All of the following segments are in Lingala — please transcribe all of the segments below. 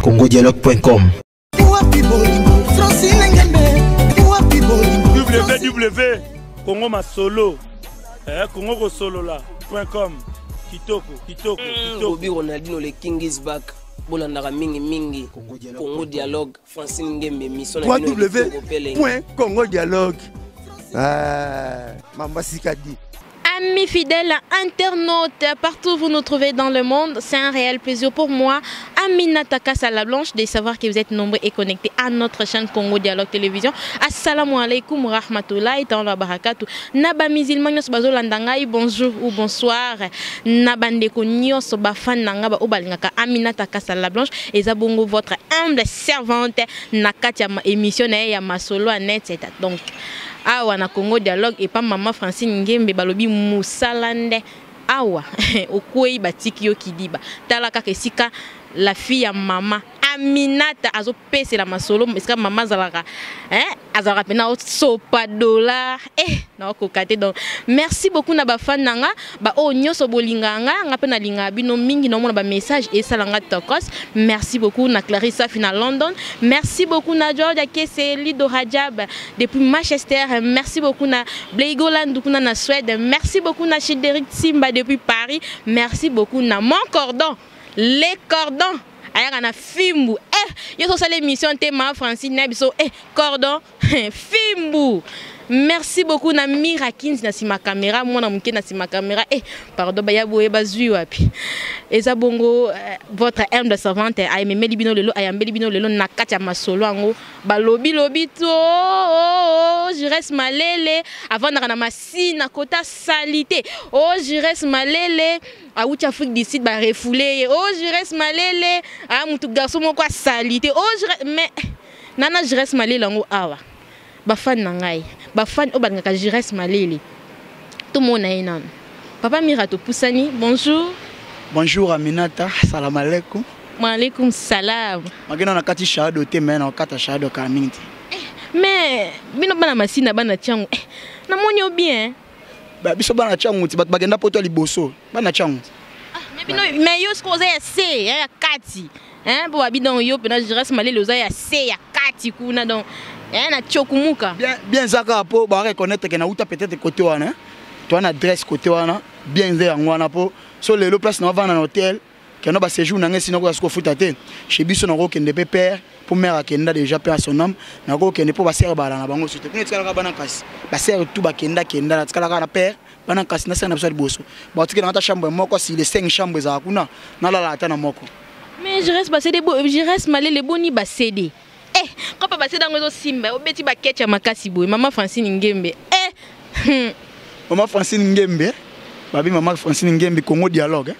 congodialogue.com. www.congomasolo congosolola.com. Kitoko. Bobby Ronaldinho, le King is back. Bolandara mingi Congo Dialogue Francine Ngembe mission www.congodialogue. Mamba Sikadi. Amis fidèles internautes, partout où vous nous trouvez dans le monde, c'est un réel plaisir pour moi, Aminata Kassala Blanche, de savoir que vous êtes nombreux et connectés à notre chaîne Congo Dialogue Télévision. Assalamu alaikum rahmatullahi ta'ala barakatuh. Naba musulman nyos bazo landangai bonjour ou bonsoir. Naba ndeko nyos ba fan nanga ba obalingaka Aminata Kassala Blanche et zabongo votre humble servante nakati ya émission na ya masolo net etc. Donc awa na Congo Dialogue et pas maman Francine Ngembe balobi musalande awa okwei batiki yo kidiba tala kaka esika la fille ya mama Aminata azo pese la masolo esika mama zalaka azalaka pena sopa dollar na kokate. Donc merci beaucoup na ba fan nanga ba o nyoso bolinganga nga pe na linga bino mingi na mona ba message et salanga tokos. Merci beaucoup na Clarissa Fina London, merci beaucoup na Georgia Kese Lido Rajab depuis Manchester, merci beaucoup na Bleigoland dukuna na Suède, merci beaucoup na Chideric Simba depuis Paris, merci beaucoup na mon cordon les cordons aya na Fimbu yo so sala émission tema Francine Nebiso cordon Fimbu. Merci beaucoup na Mirakins na sima caméra mona muke na sima caméra pardon ba ya boye bazui wapi eza bongo votre humble servante ay memeli bino lelo ayambeli bino lelo na kati ya masolo ango ba lobi to je reste malele avant na masina kota salité je reste malele a outi Afrique du Sud ba refoulé je reste malele a mutu garçon moko salité mais nana je reste malele ango awa bafan nangai bafan obangaka Jires Malele tout mon aïnan papa Mirato Poussani bonjour. Bonjour Aminata, salam alaikum. Wa alaikum salam. Magena na kati shahado te mais na kata shahado ka mingi. Mais bino bana masina bana changu na monyo bien ba biso bana changu ti bagenda poto liboso bana changu mais bino mais yo skoza ya se ya kati bo bidon yo pena Jires Malele oza ya se ya kati kuna donc na chokumuka bien zaka po ba reconnaître que na uta peut-être côté wana toi na adresse côté wana bien ze ngwana po so lelo place na vana na hôtel que no ba séjour na ngesi na ko sko futa te chez biso na ko kende pe père pour mère akenda déjà pe à son homme na ko kende po ba sere bala na bango sote kuna tsala ka bana kasi ba sere tout ba kenda na tsala ka na père bana kasi na sana biso liboso ba tiki na ta chambre moko si les 5 chambres za kuna na la ata na moko mais je reste passer des beaux je reste malé les boni ba céder quand papa c'est dans les simba obeti ba ketcha makasi boy maman Francine Ngembe maman Francine Ngembe babi maman Francine Ngembe Congo Dialogue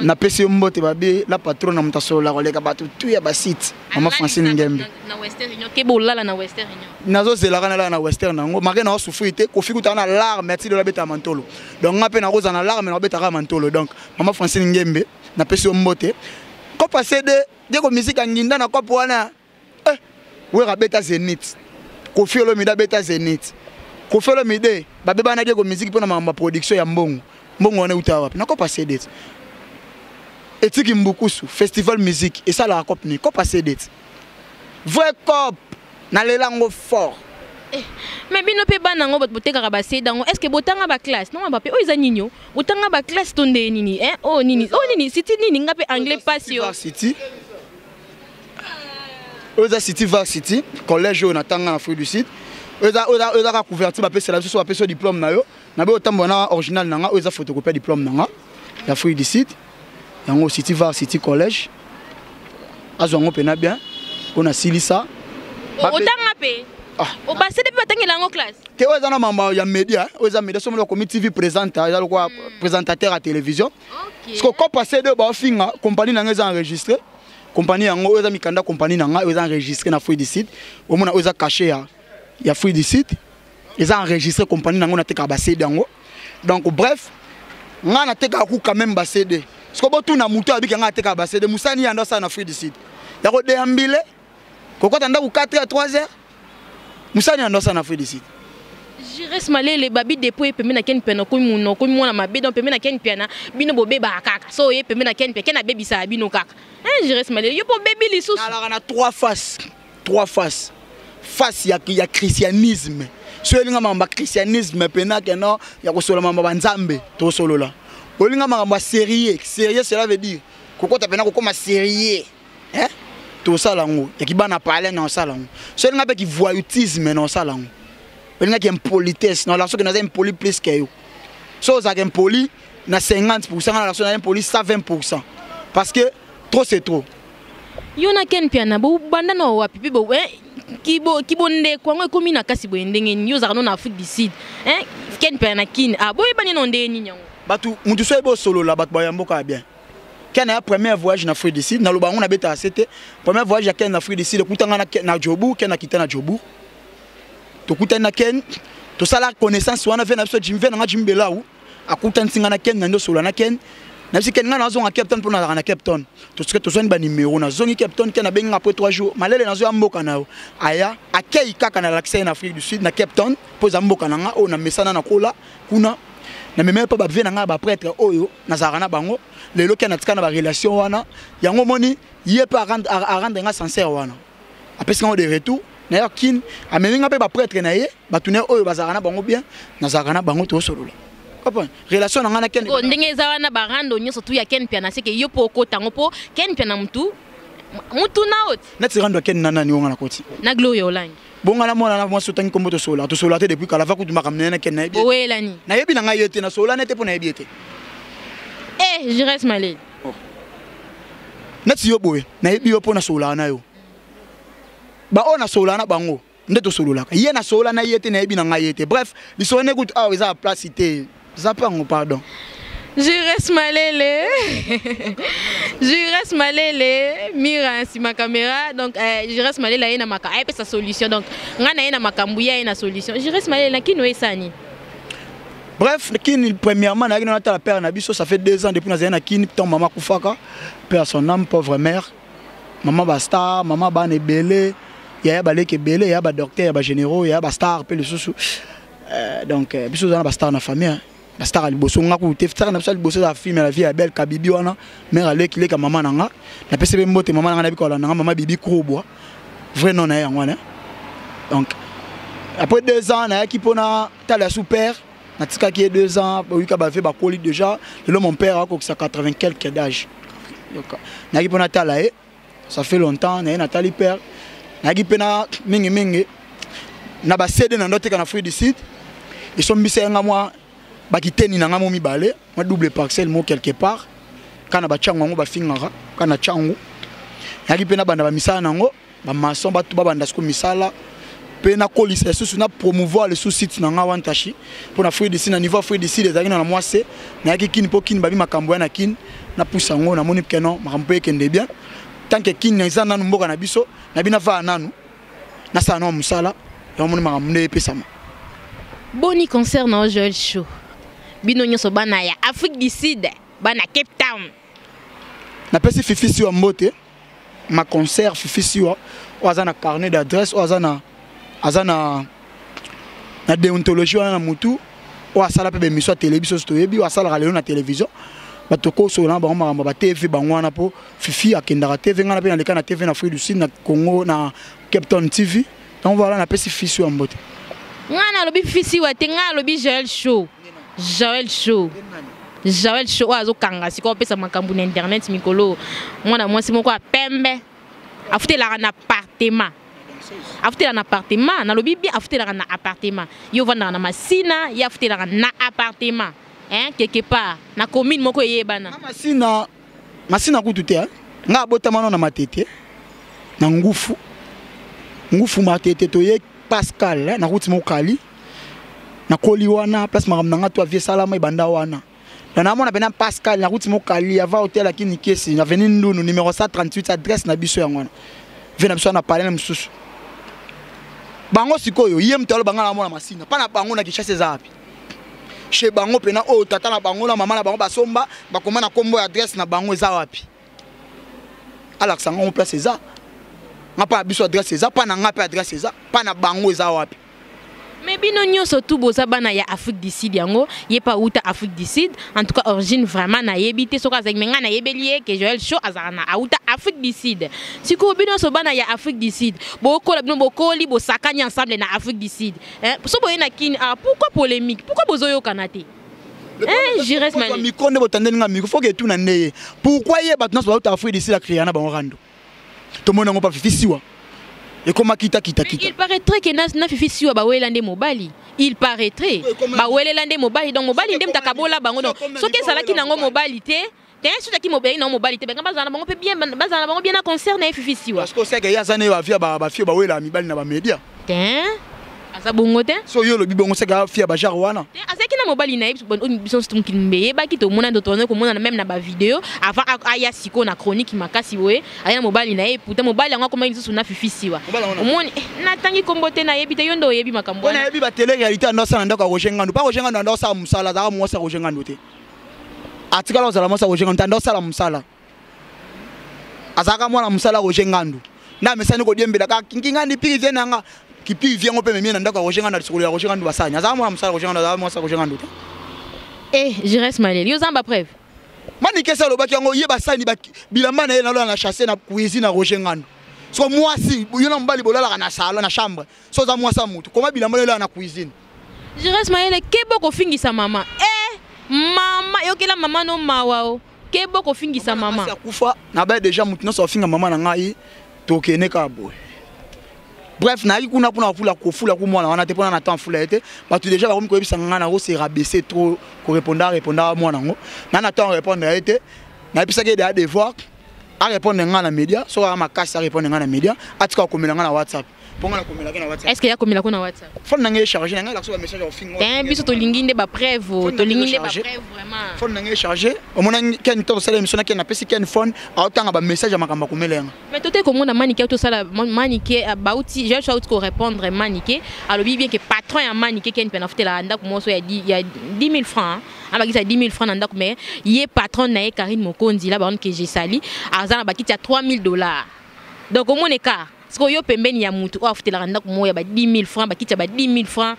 na pesi mbote babi la patronne na mutasola koleka batu tout ya ba site maman Francine Ngembe na Western Union ke bolala na Western Union nazo zelaka na Western nango maka na souffrité ko fikuta na larme merci de la beta mantolo donc ngape na roza na larme na beta ka mantolo donc maman Francine Ngembe na pesi mbote ko passer de ko musique nginda na ko wana we rabeta Zenith Kofi Olomide beta Zenith Kofi Olomide babe bana de ko musique pona mamba production ya mbongo wana uta wapi nako passer date etiki mbukusu festival musique et ça la cop ni ko passer date vrai cop na lelango fort mais bino pe bana ngo boteka ba se dango est-ce que botanga ba classe non ba pe o iza ninyo botanga ba classe tonde nini nini city nini ngape anglais pasio city Oza City Varsity, collège on attend en Afrique du Sud. Oza couverture ba pesa la so ba pesa diplôme na yo. Na be otambo na original nanga oza photocopie diplôme nanga. L'Afrique du Sud. Yango City Varsity collège. Azongo pena bien. On a silisa. Otanga pe. O ba se depuis batangela ngo classe. Te oza na mamba ya media, oza media so mo ko TV présentateur, ya ko présentateur à télévision. OK. Ce qu'on passé de ba finga compagnie nanga za enregistré. Compagnie yango oza mikanda compagnie nanga oza enregistré na Free du Site omona oza caché ya Free du Site oza enregistré compagnie nango na teka ba CD yango donc bref nga na teka ku quand même ba CD siko botu na muto abiki nga teka ba CD musani yanda sa na Free du Site ya ko deambile kokota nda ku 4 à 3 heures musani yanda sa na Free du Site Je reste malé les babi depuis pembe na ken pena ko muno ko mona mabe donc pembe na ken pena bino bo beba kaka so ye pembe na ken pe ken na bebi sa bino kaka je reste malé yo po bebi li sous alors on a trois faces face ya christianisme so elinga mamba christianisme pena que non ya ko solo mamba nzambe to solo la olinga mamba sérieux cela veut dire koko ta pena ko comme sérieux hein to sala ngo ya kibana parler na sala ngo so elinga pe ki voyoutisme na sala ngo elinga ki impolitesse na la so que na impoli plus que yo so za impoli na 50% na la so na impoli 120% parce que trop c'est trop yo na ken piana bo banda no wa pipi bo kibo nde kwa ngwe komi na kasi bo ndenge yo za no na Afrique du Sud ken piana kin bo bani no nde ni nyango batu mutu so ebo solo la batu ba mboka bien ken a premier voyage na Afrique du Sud na lobango na beta c'était premier voyage ya ken na Afrique du Sud kutanga na Jobu ken na kitana Jobu to kutana ken to sala connaissance wana vena biso jimve na jimbela u akutana singa na ken na ndo solo na ken na si ken na zo na Cape Town pona na Cape Town to zoni ba numéro na zoni Cape Town ken na benga après 3 jours malele na zo ya mboka na aya akei kaka na l'accès na Afrique du Sud na Cape Town poza mboka na nga o na mesana na kola kuna na même pas ba vena nga ba prêtre oyo na zarana bango lelo ken na tikana ba relation wana yango moni yé pas rendre nga sincère wana apesi nga de retour na yakin ameninga pe ba prêtre na ye batune oyo bazarana bango bien na zarana bango to solo relation na ngana ken ndenge za na barando nyoso tu ya ken piana seke yo po ko tango po ken piana mutu na ot na tirando ken nana ni ngana koti na gloria olangi bonga na mona na mo sotangi kombo to sola te depuis kala va ku du makamne na ken na yebi welani na yebi na ngai yete na sola nete po na yebi ete je reste malé na ti yo boye na yebi yo po na sola na yo ba ona sola na bango ndeto solo la ye na sola na yete na yebi na ngai yete bref biso ne gout ah eza place cité Zapango, pardon. Je reste malélé. Je reste malélé. Mira, si ma caméra. Donc, je reste malélé. Il y a une solution. Donc, il y a une solution. Je reste malélé. Qui nous est sani? Bref, premièrement, la père Nabiso, ça fait 2 ans depuis que nous avons maman Koufaka, père son âme, pauvre mère. Maman Basta, maman Bane Belé. Il y a Balé qui est belé, il y a docteur, il y a généraux, il y a star, peu le sous. Donc, biso dans la star dans la famille. La star ali boso ngaku te star na sali boso la fille la vie est belle kabibi wana mère ale ki le ka maman nanga na pese be mbote maman nanga na biko la nanga maman bibi Kroubois vrai non na yango wana donc après 2 ans na ki pona tala sous père na tika ki 2 ans ba wika ba fait ba coli déjà le mon père a ko 80 quelques d'âge donc na ki pona tala ça fait longtemps na tali père na ki pena mingi na ba cédé na ndote kana Afrique du Sud ils sont mis nga moi bakiteni na ngamo mibale ma double parcelle mo quelque part kana ba chango ngo ba fingara kana chango yaki pena banda ba misala nango ba maçon ba tuba banda sko misala pena kolisa susu na promouvoir le sous-site na ngawa ntashi pour na Afrique du Sud na niveau Afrique du Sud les na moi c'est na yaki kin po kin ba bi makambo na kin na poussa ngo na moni kenon makambo ekende bien tant que kin na zana mboka na biso na bina va nanu na sa no musala ya moni makambo ne pesama boni concert na Joel Show bino nyoso bana ya Afrique du Sud bana Cape Town na pesi fifi si wa mbote ma concert fifi si wa azana carnet d'adresse o azana na déontologie na mutu o asala pe be miso télévision to yebi o asala lelo na télévision batoko so na bango ba TV bango na po fifi akendaka TV ngana pe na leka na TV na Afrique du Sud na Congo na Cape Town TV donc voilà na pesi fifi si wa mbote ngana lobi fifi si wa tenga lobi Joel Show azo kanga siko pesa makambu na internet mikolo mwana mwasi moko apembe afutela na appartement na lobi bien afutela na appartement yo vanda na masina ya afutela na appartement quelque part na commune moko yebana masina kutu te nga botama na matete na ngufu matete to ye Pascal na route mokali na koli wana place maram nanga to vie salama ibanda wana na mona bena Pascal na route mokali ava hotel akini kesi na veni ndunu numéro 138 adresse na biso yango wana vena biso na parler na msusu bango sikoyo yem talo banga na mona masina pana bango na kichase zapi chez bango pena o tata na bango na mama na bango basomba bakoma na kombo adresse na bango eza wapi ala sanga on place eza ngapa biso adresse eza pana ngapa adresse eza pana bango eza wapi Mais bino nyonso tout boza bana ya Afrique du Sud yango yé pas uta Afrique du Sud en tout cas origine vraiment na yebité soka avec menga na yebelie que Joël Show azana uta Afrique du Sud siko bino so bana ya Afrique du Sud bokola bino bokoli bo sakanya ensemble na Afrique du Sud so boye na kini pourquoi polémique pourquoi bozoyo kanate Jires Malé micro ne botande nga micro faut que tout na neye pourquoi yé batna so uta Afrique du Sud la créer na bango rando to mona ngo pa fifisiwa. Et comment kita. Il paraîtrait que na fifi siwa ba welande mobali. Il paraîtrait ba welande mobali donc mobali ndem takabola bango donc so ke sala ki nango mobali te te so ki mobali na mobali te ba bazana bango pe bien bazana bango bien na concert na fifi siwa. Parce que c'est que ya zane ba fia ba fia ba wela mibali na ba media. Asa bongo te so yo lo bibongo c'est que fia ba jar wana asa ki na mobali na biso stum kinbe ba ki to mona do tourner ko mona même na ba vidéo avant aya siko na chronique makasi boye aya mobali na ye puta mobali yango koma biso na fifi siwa omoni na tangi kombote na yebi te yondo yebi makambo na yebi ba télé réalité ndo sa ndako Roger Ngandou pas Roger Ngandou ndo sa musala za mo sa Roger Ngandou te atikala za la mo sa Roger Ngandou ndo sa la musala azaka mwana musala Roger Ngandou na mesani ko diembela ka kinkinga ni privé nanga kipi vient on peut me mettre dans Roger Ngandou sur le Roger Ngandou basani aza moi musala Roger Ngandou moi sa Roger Ngandou Jires Malé yo zamba preuve mani kesa lo baki yango ye basani bilamba na ye na chasser na cuisine na Roger Ngandou so moi si yo na mbali bolala na salon na chambre so za moi sa mutu comment bilamba na cuisine Jires Malé kebo ko fingisa mama mama yo kela mama no mawao kebo ko fingisa mama kufa na ba déjà mutu no so finga mama na ngai to kene ka boy. Bref, na kuna pona fula ku mwana wana te pona na temps fula été ba tu déjà ba comme ko ebisa ngana ko se rabaisser trop ko répondre à mwana ngo na temps répondre été na ebisa ke des devoir à répondre ngana média so à ma casse à répondre ngana média atika ko komela ngana WhatsApp ponga na komela ngana WhatsApp est-ce que ya komela ko na WhatsApp fon na ngai charger na ngai la so ba message au fingo biso to linginde ba preuve to linginde ba preuve vraiment fon na ngai charger o mona ken to sala émission na ken na pesi ken phone a tanga ba message à makamba komela mais tote ko mona manique to sala manique bauti je shout ko répondre manique alobi bien que patron ya manique ken pe na futela ndako mo so ya 10 000 francs abakisa 10 000 francs ndako mais yé patron na ye Karine Mokonzi la baron que j'ai sali azana bakiti ya $3,000 donc au mon écart parce que yo pembeni ya mutu afutela ndako mo ya ba 10 000 francs bakiti ya ba 10 000 francs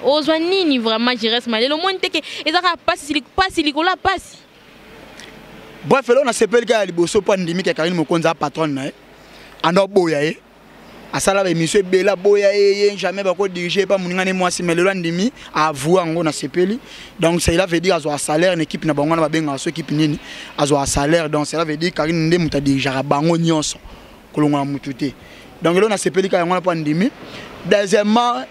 ozwa nini vraiment Jires Malé le monde teke ezaka pasi likola pasi. Bref là on a sepel ka liboso pa ndimi ke Karine Mokonzi a patron na ye ando boya ye asala ba émission bela boya ye jamais ba ko diriger pas muningane moi si mais le ndimi a voir ngo na sepeli donc ça il veut dire azo salaire une équipe na bango na ba benga so équipe nini azo salaire donc ça veut dire Karine ndé muta diriger bango nyonso kolonga mututé donc là on a sepeli ka ngo na pa ndimi deuxièmement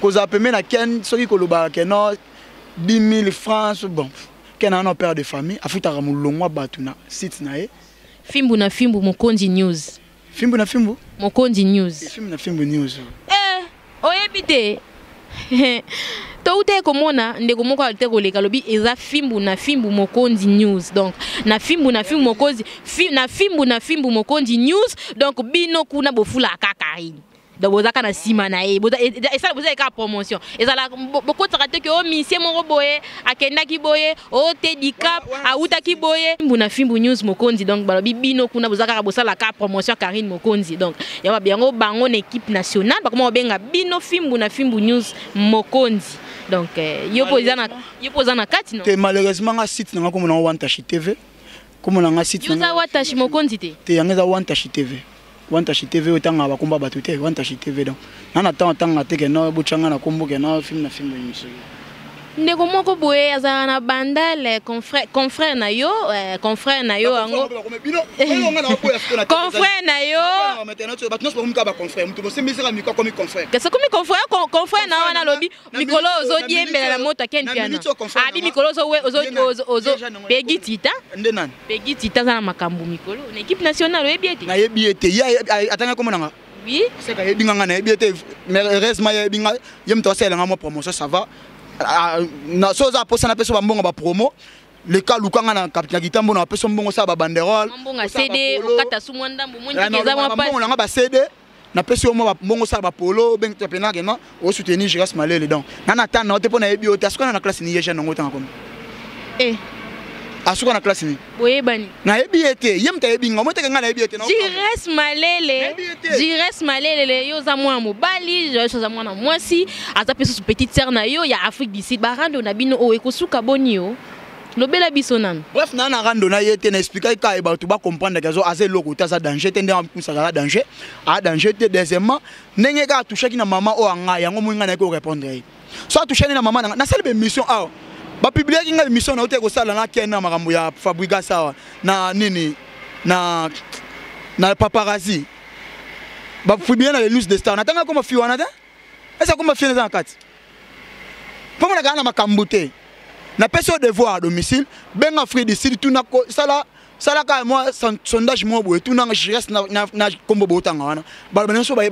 koza peme na ken soki koloba keno 10 000 francs bon ken un père de famille afuta ramulongwa batuna site na ye Fimbu na Fimbu Mokonzi News. Fimbu na Fimbu Mokonzi News. Fimbu na Fimbu News. Oyebite. To ute komona ndeko moko alite koleka lobi eza Fimbu na Fimbu Mokonzi News. Donc na Fimbu na Fimbu Mokonzi Fimbu na Fimbu Mokonzi News donc bino kuna bofula Karine. Donc bozaka na sima na e ça vous avez ka promotion ezala beaucoup traité que o misie moko boye akenda ki boye o Tedicap auta ki boye mbuna Fimbu News Mokonzi donc balobi bino kuna bozaka bosala ka promotion Karine Mokonzi donc ya bango bango na équipe nationale ba comment benga bino Fimbu na Fimbu News Mokonzi donc yo posana kati non. Malheureusement nga site nga comme na Wantashi TV comme na nga site nga yo za Wantashi Mokonzi te yanga za Wantashi TV Wantashi TV otanga bakomba batute Wantashi TV donc nana tanga teke no buchanga na kombo ke na film na Fimbu News ndeko moko boye azana na bandale confrère na yo ango confrère na yo confrère na wana lobi mikolo ozodiembela na moto ken piano abi mikolo ozo Peggy Tita za na makambu mikolo na équipe nationale oyebiete na yebiete ya atanga komo nanga oui c'est ka yebinga na yebiete mais heureusement yebinga yem to sala nga promotion ça va na soza posa na peso bambongo ba promo le cas lukanga na capitaine Gitambo na peso mbongo sa ba banderole mbongo CD okata sumwanda mbongo ngeza mwa passe mbongo na ba CD na peso mo ba mbongo sa ba polo ben tepena ke no o soutenir Jires Malé donc na tana te pona yebi o tasko na classe ni yeje ngo tanga comme asuka na classe ni boye bani na ebiete yem ta ebinga mo te nga na ebiete na Jires Malele yo za mwa mobali yo za mwa na mwasi aza peso petite sœur na yo ya Afrique du Sud barando na bino o ekosuka boni yo lobela biso nan bref na rando na yete na expliquer ka e ba tu ba comprendre que zo aze loko ta za danger te ndem kusa ka danger a danger te deuxièmement ndenge ka toucher ki na maman o anga yango mwinga na ko répondre so toucher na maman na sala be mission a ba publier ki nga mission na ote ko sala na kena makambo ya Fabrica sawa na nini na paparazzi ba publier na les news de star na tanga comme fiwana ta esa comme fiwana za kati pomo na kana makambo te na personne devoir à domicile ben Afrique du Sud tout na sala ka moi sondage moi boy tout na je reste na kombo botanga wana ba so ba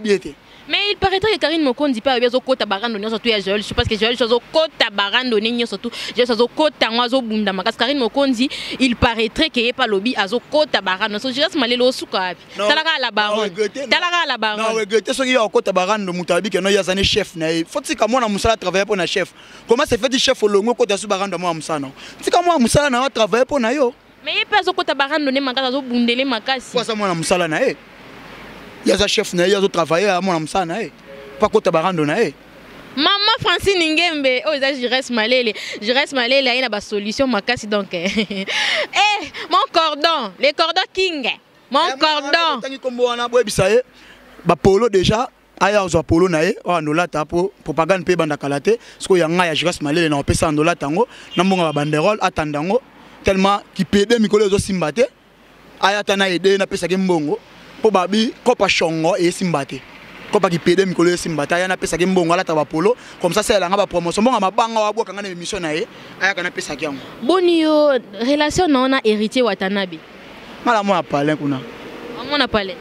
biete. Mais il paraîtrait que Karine Mokondi pas bien zo kota barando nyo surtout ya Joël je pense que Joël zo kota barando nyo surtout je zo kota ngwa bunda makas Karine Mokondi il paraîtrait que y pas lobby azo kota barando so Jires Malele osuka talaka la baron non regretter so ki ya kota barando mutabi que no ya zane chef na faut tika moi na musala travailler pour na chef comment c'est fait du chef olongo kota su barando moi musana tika moi musala na travailler pour na yo mais y pas zo kota barando ne makas zo bundele makasi quoi ça moi na musala na il y a un chef, il y a un travailleur à mon amsana, pas quoi tabarando na. Maman Francine Ngembe, oh Jires Malele, il y a une solution makasi donc. Mon cordon, les cordons king, mon cordon. Tangi kombo wana boy bisaye, ba polo déjà. Aya ozo polo na ye, o andola ta po propagande pe banda kalate, sko yanga ya Jires Malele na opesa andola tango, na mbonga ba banderole atandango tellement ki pede mikolo zo simbate. Aya tana ede na pesa ke mbongo. Po babi kopa chongo et simbate kopa ki pede mikolo e simbata ya na pesa ke mbongo ala ta ba polo comme ça c'est la ngaba promotion mbonga mabanga wa boka ngana émission na ye aya kana pesa ki yango boni yo relation na ona héritier Watanabe mala mo na parler kuna on a parlé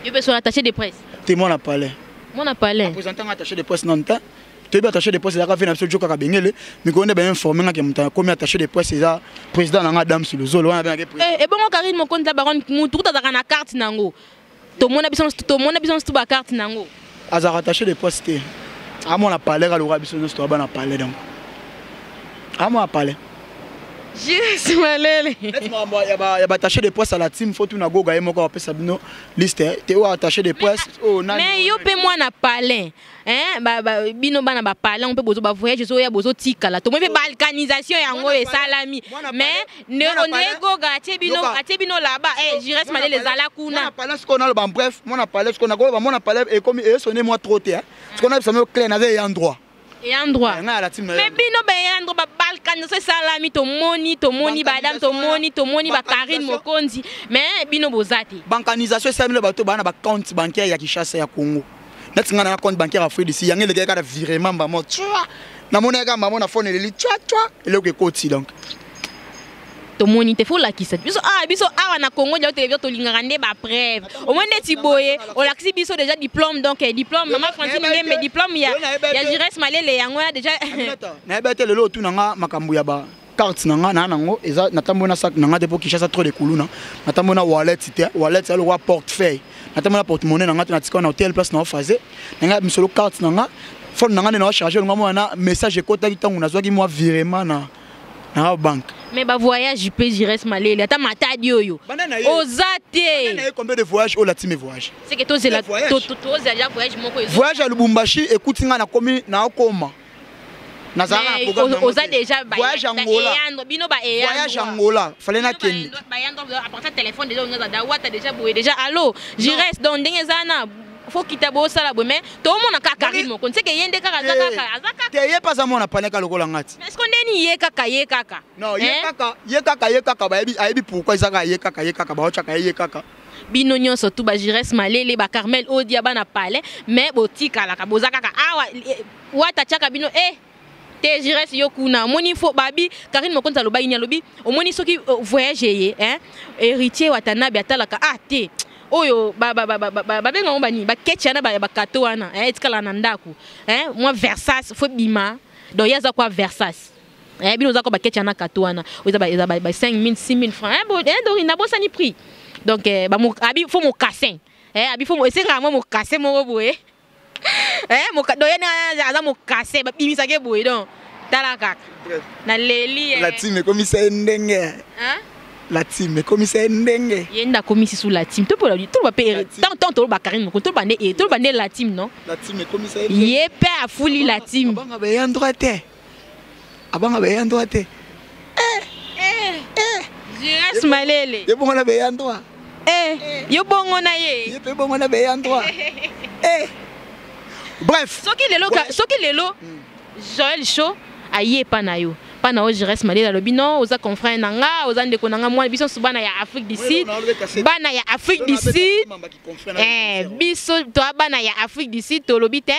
yo beso attaché de presse témoin na parler mon a parlé représentant attaché de presse non temps tu es attaché de presse la ka fait na biso joka ka bengele mikolo ne ben informer nga ke muta comme attaché de presse ça président na dame sur le zolo wana ben ke et bon Karine Mokondi la baronne mutu ta na carte nango to mona biso to ba carte nango azara attaché de presse te amo na parler ka lo biso no sto ba na parler donc amo a parler Jires Malele ya ba attaché de presse à la team faut tout na goga yemo ko pesa bino liste te o attaché de presse oh na mais yo pe moi na parler hein bino bana ba parler on peut bozo ba voyage zo ya bozo tika la to mo pe balkanisation yango e salami mais ne on ne goga ate bino là-bas Jires Malele zala kuna na parler ce qu'on a le ban bref moi na parler ce qu'on a go moi na parler et comme sonner moi trop te ce qu'on a ça me clair na un endroit et endroit mais bino ba endroit ba balkanisation salami to moni badam to moni ba Karine Mokondi mais bino bozati balkanisation ça me bato bana ba compte bancaire ya Kinshasa ya Congo netinga na compte bancaire Afrique d'ici yangele ke ka virement ba mo na mona ka mama na phone le twa ele ko koti donc to moni te faut la kisa biso awa na Congo ya télévision to lingaka nde ba preuve au moins neti boye o laksi biso déjà diplôme donc diplôme maman Francine Ngembe diplôme ya Jires Malele yango déjà na bete lelo tu nanga makambu ya ba carte nanga na nango eza natambona sac nanga de pour Kinshasa trop de kuluna natambona wallet ya le portefeuille natambona porte-monnaie nanga na tika na hôtel place na faze nanga misolo carte nanga phone nanga na charger ngamo na message ekota kitangu nazwaki moi virement na banque mais ba voyage peut Jires Malele ata matadi oyo ozate na combien de voyages au latime voyage c'est que to c'est la to déjà voyage moko voyage à Lubumbashi écoute nga na komi na okoma nazara programme oza déjà voyage Angola bino ba voyage Angola fallait na kende ba yando à partir téléphone déjà on a dawata déjà boye déjà allô Jires donc ndenge zana faut quitter bo sala bo mais to mona ka Karine Mokondi c'est que yende kaka azaka te ye pas ça mona paneka lokola ngati est-ce qu'on est ni ye kaka non ye kaka ba yebi pourquoi izaka ye kaka ba ochaka ye kaka bino nyonso tu ba Jires Malele ba Carmel Odia bana parler mais botika la ka bozaka kaka awa wata chaka bino te Jires yokuna moni fo babi Karine Mokondi aloba ini alobi omoni soki voyager hein héritier Watanabe atalaka te oyo benga ngobani ba ketchana ba kato wana etikala na ndaku moi Versace fo bima donc yaza kwa Versace bino za ko ba ketchana kato wana oza ba 5000 6000 francs donc ina bosa ni prix donc ba mo abi fo mo cassin abi fo mo esenga mo cassin mo boye mo do yana aza mo cassin ba bimisa ke boye donc tala kaka na leli la team ekomisa ndenge hein la team ekomisa ndenge yenda komisi sous la team to pour tout ba pere tant to ba Karine Mokonzi to ba ne la team non la team ekomisa ye pe afuli la team abanga be ya droite Jires Malele ye bongo na be ya droite yo bongo na ye ye pe bongo na be ya droite bref soki lelo Joël Show aye pa na yo pa na o Jires Malele lobi non oza confrère nanga oza ndeko nanga mwa biso subana ya Afrique du Sud bana ya Afrique du Sud biso to bana ya Afrique du Sud to lobi te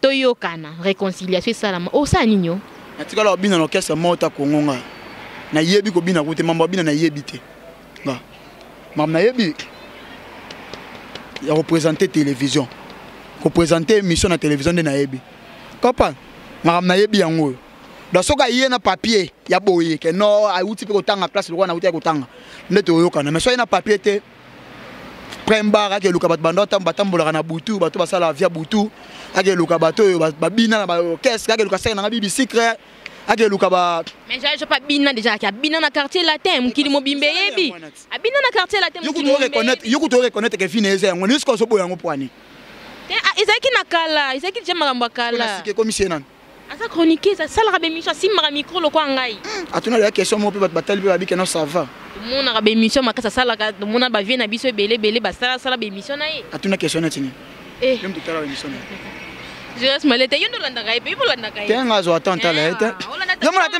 to yokana réconciliation salama o sa ninyo natikala obina no kesa mota kongonga na yebi ko bina kote mamba bina na yebi te nga mam na yebi ya représenter télévision représenter émission na télévision de na yebi papa mam na yebi yango da soka yé na papier ya boye ke no auti pe ko tanga classe le na uti ko tanga ndeto yokana mais so na papier te prembara ke luka bat bandota batambola na butu bato basala via butu ake luka bato babina na ba orchestre ake luka sena na bibi secret ake luka ba mais je pas bina déjà ki bina na quartier latin mukili mobimbe yebi abina na quartier latin mukili yuko to reconnaître que finesse yango ni sko so boya ngo poani ezaki na kala ezaki jama ngamba kala sike commissaire nan asa chroniquer ça sala rabe mission simara micro lo kwa ngai atuna la question mo pe batali pe babike no ça va mona rabe mission makasa sala ka mona ba vie na biso belé ba sala be mission na ye atuna question na tini même tout à l'heure émission Jires Malele yondo landa kai pe bolanda kai tenga zo attente la ete yamona te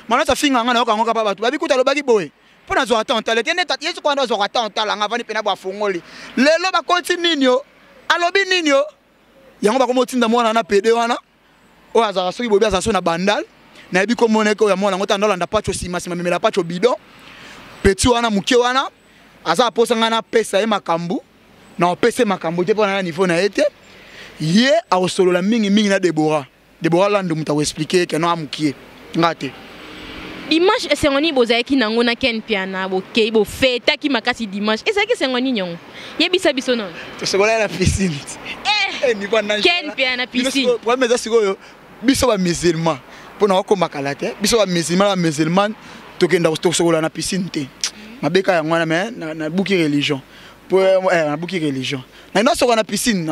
makana finga ngana okango ka batu babikuta lo baki boye pona zo attente la tene tati yesu kwanda zo attente la ngavani pena bwa fongoli lelo ba continue nyo alobi ninyo yango ba komotinda mwana na PD wana o azara soki bobi azaso na bandal na yebi ko moneko ya mwana ngota ndola nda pacho sima memela pacho bidon petit wana muke wana aza posa ngana pesa e makambu na pesa makambu te pona na niveau na ete ye a osolola mingi na Deborah landu muta expliquer que no amukie ngate dimanche esengoni bozaki nango na ken piana bokei bo feta ki makasi dimanche ezaki sengoni nyongo yebisa biso non to sekola la piscine ni bana ken piana piscine pour mes asiko biso ba musulman pona okoma kalate biso ba musulman tokenda sekola na piscine te mabeka ya ngwana mais na buki religion pour na buki religion na sokola na piscine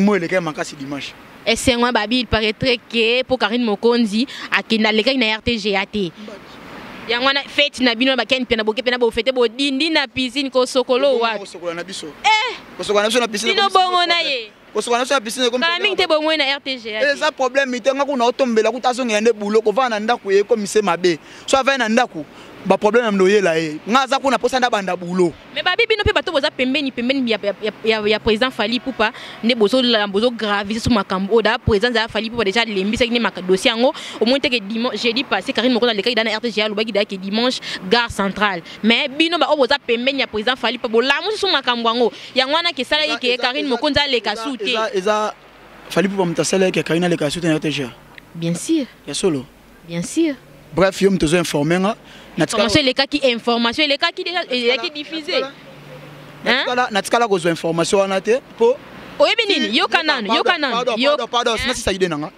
mo eleka makasi dimanche esengwa babi il paraîtrait que pour Karine Mokonzi akenda leka na RTGAT yango na fête na bino ba ken pena boke pena bo fete bo dindi na piscine ko sokolo wa sokola na biso ko sokola na biso na piscine bino bongo na ye ko sokola na biso na piscine comme ça mingi te bo mo na RTGAT ça problème itenga kuna otombela kutazonga nde bulo ko vana ndaku ye ko mise mabe so ava na ndaku ba problème am loyela e ngaza kuna posa nda banda bulo mais babi bino pe bato boza pembeni ya président Fally Ipupa ne bozo graviser sur makambo oda président za Fally Ipupa déjà lembisa ni mak dossier ngo au moins que dimanche jeudi passé Karine Mokonzi le cas dans RTGA lo baki da ke dimanche gare centrale mais bino ba boza pembeni ya président Fally Ipupa bolamu sur makambo ngo yango na ke sala ke Karine Mokonzi le ka souté eza Fally Ipupa mutasala ke Karine le ka souté na RTGA bien sûr ya solo bien sûr bref yo mtozo informer nga information les cas qui déjà qui diffusé hein natikala ko zo information wana te po oyebi nini yo kanano pardon sina si saide nanga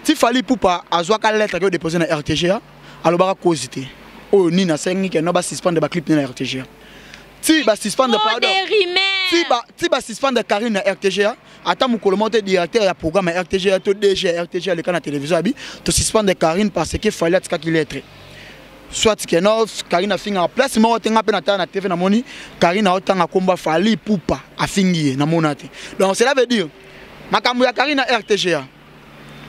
ti Fally Ipupa azwa ka lettre que déposer na RTGA alobaka cause te o ni na sengi ke no ba suspendre ba clip na RTGA ti ba suspendre pardon ti ba suspendre Karine na RTGA ata mukolo monte directeur ya programme ya RTGA to DG RTGA le kana télévision abi to suspendre Karine parce que Fally atika ki lettre soit que non Karine a fini en place moi tenga pe na TV na moni Karine a otanga komba Fally Ipupa a fini na monate donc cela veut dire makambo ya Karine na RTGA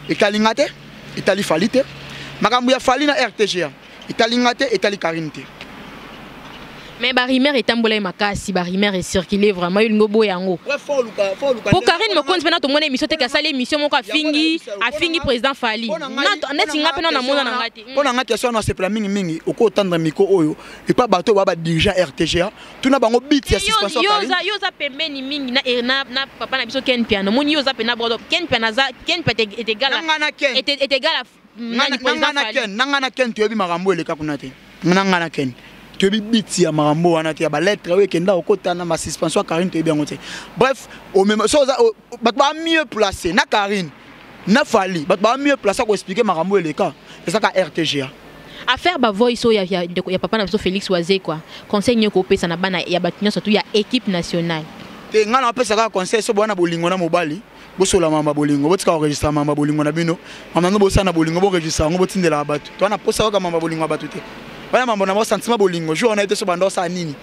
ekalingate itali Fally te makambo ya Fally na RTGA italingate itali Karine te mais Barimer est tambolé makasi Barimer est circulé vraiment il ngobo yango pour Karine Mokonzi pena to mona émission te ka sala émission moko afingi président Fally neti nga pena na mona na ngati pona nga question na c'est plan mingi oko tendre micro oyo et pas bato ba dirigeant RTGA tuna bango bit ya suspension Karine yoza pembeni mingi na papa na biso Ken Piana moni yoza pena brodo Ken Piana est égal est égal nani président Fally nangana Ken tu ebi makambo eleka kuna te nangana Ken tu es biti ya marambo wana te ya ba lettre we kenda okota na ma suspension Karine te bien ngote bref au même chose ba mieux placé na Karine na Fally ba mieux placé ko expliquer marambo eleka ça ka RTGA affaire ba voice ya papa na biso Félix Oazé quoi conseil nyoko pesa na bana ya batunya surtout ya équipe nationale te ngana pesa ka conseil so bana bolingo na mobali bosola mama bolingo botika enregistrer mama bolingo na bino mama no bosana bolingo bo enregistrer ngo botindela batu to na posa ka mama bolingo batu te bana mama na mo sentiment bolingo jour on a été so bando sa nini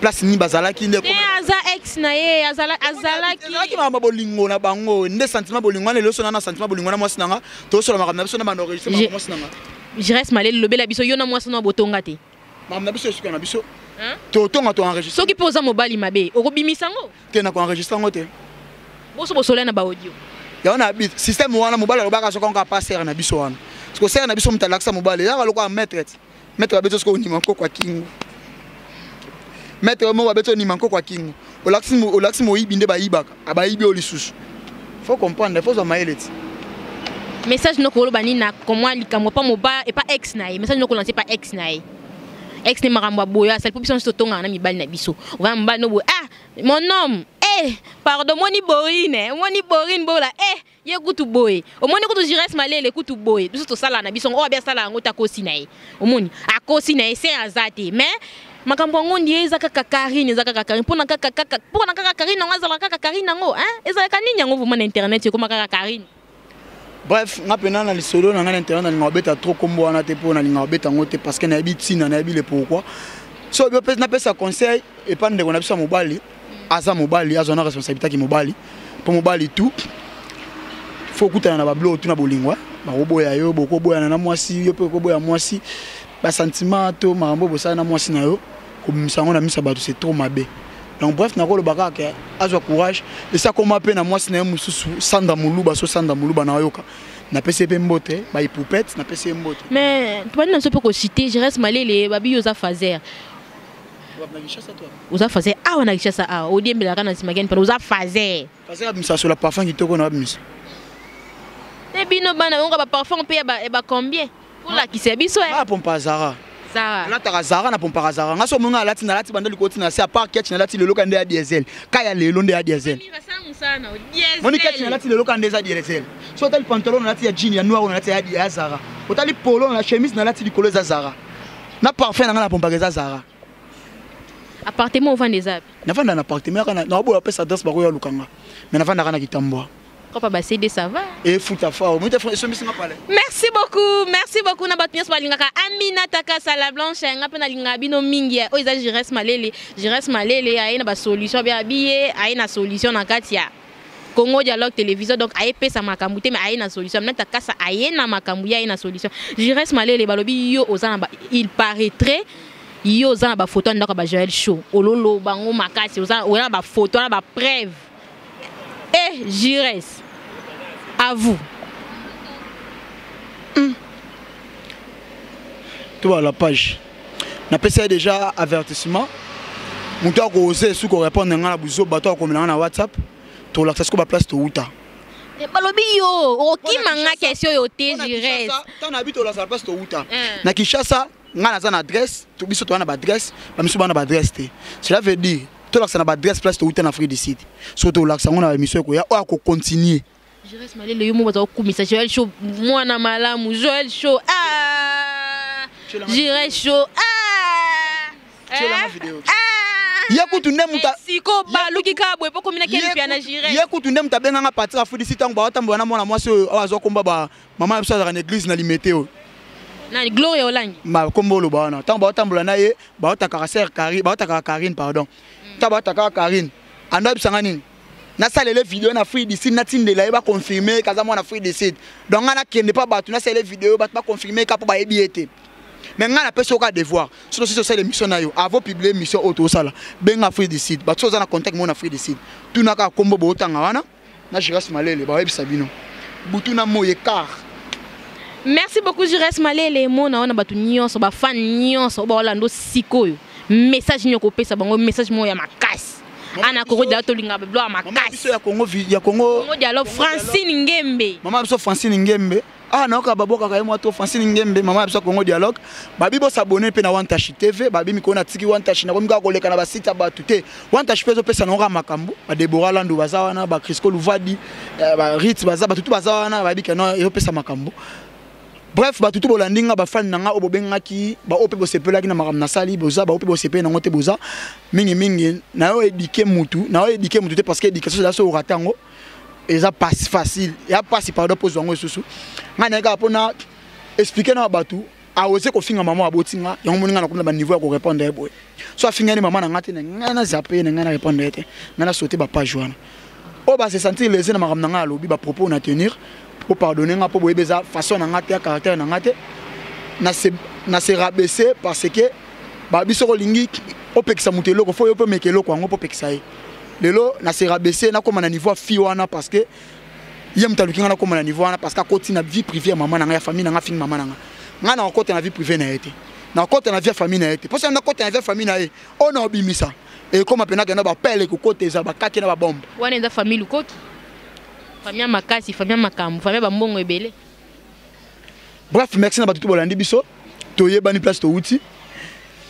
place ni bazalaki nde ko aza ex na ye azalaki mama bolingo na bango nde sentiment bolingo na leso na sentiment bolingo na mwasi nanga to sola mama na biso na bando enregistrer mama mwasi nanga Jires Malele lobela biso yo na mwasi na botonga te mama na biso suka na biso to tonga to enregistrer soki poza mobali mabe okobimisango te na ko enregistrer ngo te boso bosola na ba audio ya ona bit système wana mobali lobaka so konka passer na biso wana parce que ser na biso mutalakisa mobali ya lokwa maître ba beto ko ni manko kwa kingo maître mo ba beto ni manko kwa kingo olaxi mo ibinde ba ibaka aba ibi olisusu faut comprendre faut zo maeleti message no ko bani na comment likamwa pas moba et pas ex na message no ko lancer pas ex na ex ni makambo boya ça population so tonga na mibali na biso on va mbali no mon homme pardon moni borine bola ye kutu boy omoni kutu Jires Malele kutu boy biso to sala na biso o bia sala ngo takosi na omoni akosi na c'est azate mais makambo ngondi ezaka kakarine pona kakarine ngazala kakarine ngo ezaka nini ngo vuma na internet ko makaka kakarine bref ngapena na lisolo na ngana internet na ngabeta trop kombo wana te pona ngabeta ngote parce que na bitina na bile pourquoi so bio pesa na pesa conseil et pas ndeko na biso mobali aza mobali azona responsabilité ki mobali pour mobali tout faut kutana na bablo tout na bolingwa ba roboya yo boko boya na mwasi yo pe ko boya mwasi ba sentiment to mambo bosana na mwasi na yo ko misango na misa bato c'est trop mabe donc bref na ko lo baka ke azwa courage et ça comme appel na mwasi na mususu sanda muluba na yoka na PCP mbote ba ipupette na PCP mbote mais toi na so pe ko citer Jires Malele babi yoza fazer uza fazer wana kishasa odiembela kana simageni pana uza fazer misa sur la parfum kitoko na misa et bino bana on ba parfum pe ba combien pour la ki c'est biso pompa Zara là ta Zara na pompa Zara ngaso monga lati na lati banda likoti na c'est à part ketch na lati lelo kande ya diesel kaya lelo nde ya diesel moni ketch na lati lelo kande za diesel so tali pantalon na lati ya jean ya noir na lati ya Zara otali polo na chemise na lati likolo za Zara na parfum na pompa za Zara appartement au vent des apps na vanda na appartement kana na boya pesa adresse ba ko ya lukanga mais na vanda kana kitambwa ko ba CD ça va et futa fa o mute so misinga pale merci beaucoup na bat pièce balingaka Aminata Kasa la blanche ngapa na linga bino mingi o iza Jires Malele aina ba solution bien habillé aina solution na katia Congo Dialogue Télévision donc aye pesa makambu te mais aina solution Aminata Kasa aina makambu ya aina solution Jires Malele balobi yo ozana il paraîtrait yo za ba photo ndako ba Joël Show ololo bango makasi oza ona ba photo na ba preuve Jires à vous tu vois la page na pesa déjà avertissement muto ko oser sous ko répondre ngana buzo bato ko na WhatsApp to la ko ba place to uta balobi yo okimanga question yo te Jires ta na bito la place to uta na Kinshasa ngana za na adresse to biso to na ba adresse ba miso ba na ba adresse te cela veut dire to la na ba adresse place to uta na Afrique du Sud so to la ngona mission ko ya o ko continuer Jires Malele yo mo baza ko kumisa Joël Show mwana malamu Joël Show Jires Show Yekutu nemuta siko baluki kabwe poko mina keli pia na Jires yekutu nemuta benga nga partir Afrique du Sud tango ba tambo na mwana mwasi azo komba ba mama biso za na église na limité nani Gloria Olangi ma kombolo bana tango ba tambola na ye ba otaka ser Karine ba otaka Karine pardon ta ba otaka Karine anda bisanga nini na salele vidéo na Afrique du Sud na tindela ye ba confirmer kaza mwana Afrique du Sud donc ngana kende pa batu na salele vidéo ba confirmer ka po ba ebiete mais ngana pesa oka devoir surtout si c'est l'émission na yo avant publier mission auto sala ben Afrique du Sud ba tso za na contact mon Afrique du Sud tunaka kombo bo otanga wana na Jires Malele ba webisa bino butuna moye car. Merci beaucoup Jires Malele mona ona batu nyonso ba fan nyonso ba olando sikoyo message nyoko pesa bango message mo ya makasi ana Congo Dialogue tolinga blo ya makasi ya Congo Dialogue Francine Ngembe mama biso Francine Ngembe na ka baboka ka moi to Francine Ngembe mama biso Congo Dialogue babi bo s'abonner pe na Wantashi TV babi mi kona tiki Wantashi na komika koleka na ba site ba tuté Wantashi pezo pesa na nga makambo ba Deborah Landu bazawana ba Crisco Luvadi ba Ritz bazaba tutu bazawana babi kana yo pesa makambo bref batutu bolandinga bafani nanga obobengaki ba ope bosepelaki na makambo nasali boza ba ope bosepeli nango te boza mingi na yo éduquer mutu te parce que éducation là so ratango eza pas facile ya pas pardon pose wango susu ngana ka pona expliquer na batu a osé ko finga maman abotinga yango moninga na ba niveau ya ko répondre boy so afinga ni maman na ngati na ngana zaper na ngana répondre te ngana sauter ba page wana o ba se sentir lésé na makambo nanga alobi ba propos na tenir pour pardonner nga pour boyebeza façon na ngati ya caractère na ngate na se rabaisser parce que ba biso ko lingi opekisa mutelo ko faut yo pe mekelo ko ngo popekisa yi lelo na se rabaisser na comme na niveau fi wana parce que yem talukinga na comme na niveau wana parce que côté na vie privée maman na ya famille na fin maman na na côté na vie privée na été na côté na vie famille na été parce que na côté na vie famille na été on a obimisa et comme apena na ba pele ko côté za ba kaki na ba bombe wana nda famille koki famille makasi famille makambu famille ba mbongo ebele. Bref, merci na batutu bolandi biso toyebani place to outil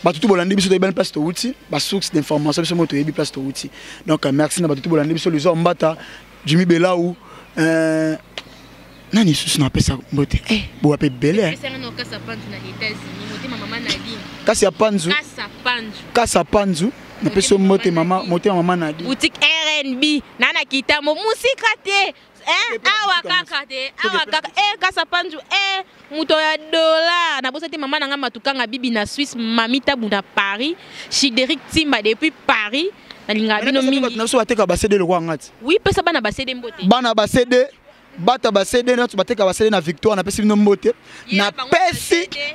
batutu bolandi biso toyebani place to outil ba source d'information biso mo toyebi place to outil donc merci na batutu bolandi biso les hommes mbata Jimmy Belaou nani susu na pesa mbote bo ape bele kasa panzu na pesa mbote mama mote mama na di boutique RNB nana kitamo musika te awa kaka kasa panzu muto ya dollar na bosate mama nanga matukanga bibi na Suisse mamita bunda Paris Chideric Timba depuis Paris na linga bino mingi na so bateka ba CD le kwa ngati oui pesa bana ba CD mbote bana ba CD bata ba CD na bateka ba CD na Victoire na pesi bino mbote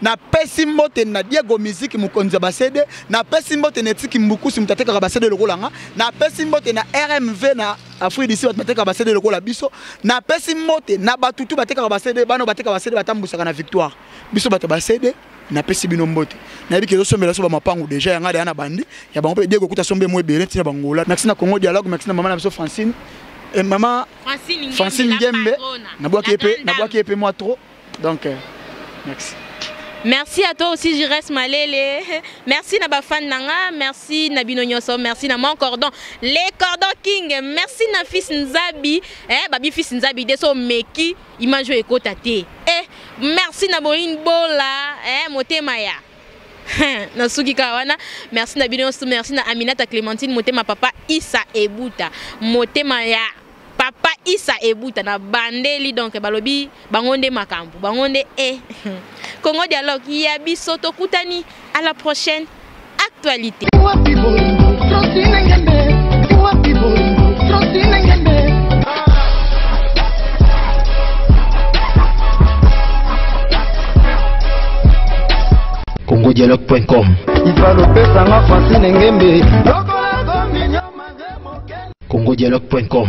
na pesi mbote na Diego Music mukonza ba CD na pesi mbote na Tiki Mbukusi mutateka ba CD le kolanga na pesi mbote na RMV na Afrique d'ici bateka ba CD le kola biso na pesi mbote na batutu bateka ba CD bano bateka ba CD batambusaka na Victoire biso bata ba CD na pesi bino mbote na yebi kezo sombela so ba mapangu déjà yanga da na bandi ya bango pe Diego kuta sombe mo ebele tina bangola merci na Congo Dialogue merci na maman na biso Francine et maman Francine Ngembe na boaki épée moi trop donc merci. Merci à toi aussi, Jires Malele. Merci na bafan nanga, merci na bino nyoso, merci na mon cordon, les cordons king. Merci na fils Nzabi, babi fils Nzabi deso meki, image ekota te. Merci na Borin Bola, motema ya. Na suki kawana, merci na bino nyoso, merci na Aminata Clémentine, motema papa Issa Ebuta, motema ya. Papa Issa Ebuta na bandeli donc balobi bangonde makambu bangonde Congo Dialogue ya biso tokutani à la prochaine actualité. congodialogue.com congodialogue.com